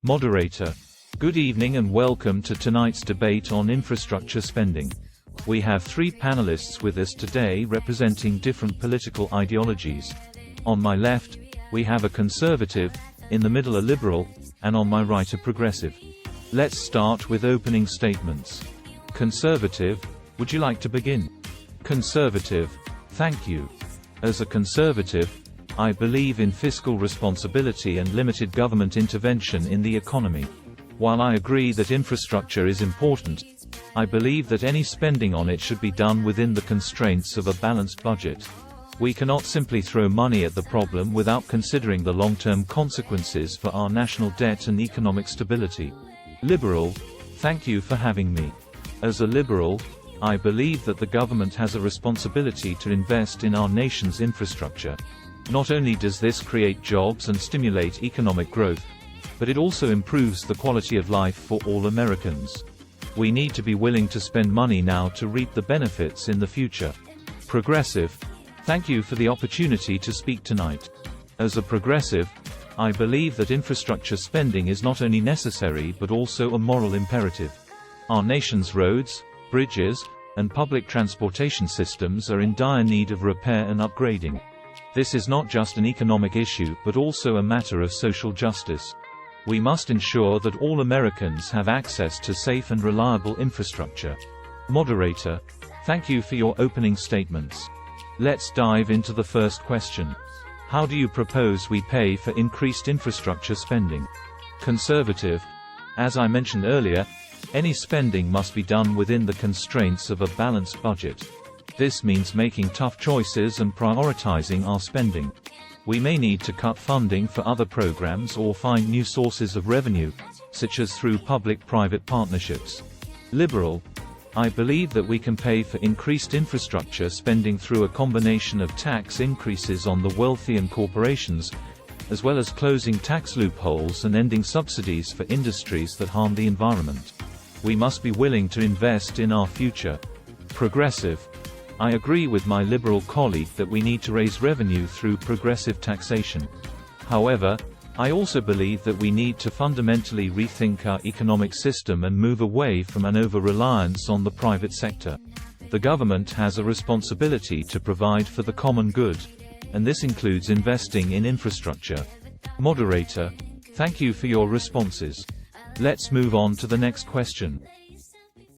Moderator. Good evening and welcome to tonight's debate on infrastructure spending. We have three panelists with us today representing different political ideologies. On my left, we have a conservative, in the middle a liberal, and on my right a progressive. Let's start with opening statements. Conservative, would you like to begin? Conservative. Thank you. As a conservative, I believe in fiscal responsibility and limited government intervention in the economy. While I agree that infrastructure is important, I believe that any spending on it should be done within the constraints of a balanced budget. We cannot simply throw money at the problem without considering the long-term consequences for our national debt and economic stability. Liberal. Thank you for having me. As a liberal, I believe that the government has a responsibility to invest in our nation's infrastructure. Not only does this create jobs and stimulate economic growth, but it also improves the quality of life for all Americans. We need to be willing to spend money now to reap the benefits in the future. Progressive. Thank you for the opportunity to speak tonight. As a progressive, I believe that infrastructure spending is not only necessary but also a moral imperative. Our nation's roads, bridges, and public transportation systems are in dire need of repair and upgrading. This is not just an economic issue but also a matter of social justice. We must ensure that all Americans have access to safe and reliable infrastructure. Moderator. Thank you for your opening statements. Let's dive into the first question. How do you propose we pay for increased infrastructure spending? Conservative. As I mentioned earlier, any spending must be done within the constraints of a balanced budget. This means making tough choices and prioritizing our spending. We may need to cut funding for other programs or find new sources of revenue, such as through public-private partnerships. Liberal. I believe that we can pay for increased infrastructure spending through a combination of tax increases on the wealthy and corporations, as well as closing tax loopholes and ending subsidies for industries that harm the environment. We must be willing to invest in our future. Progressive. I agree with my liberal colleague that we need to raise revenue through progressive taxation. However, I also believe that we need to fundamentally rethink our economic system and move away from an over-reliance on the private sector. The government has a responsibility to provide for the common good, and this includes investing in infrastructure. Moderator. Thank you for your responses. Let's move on to the next question.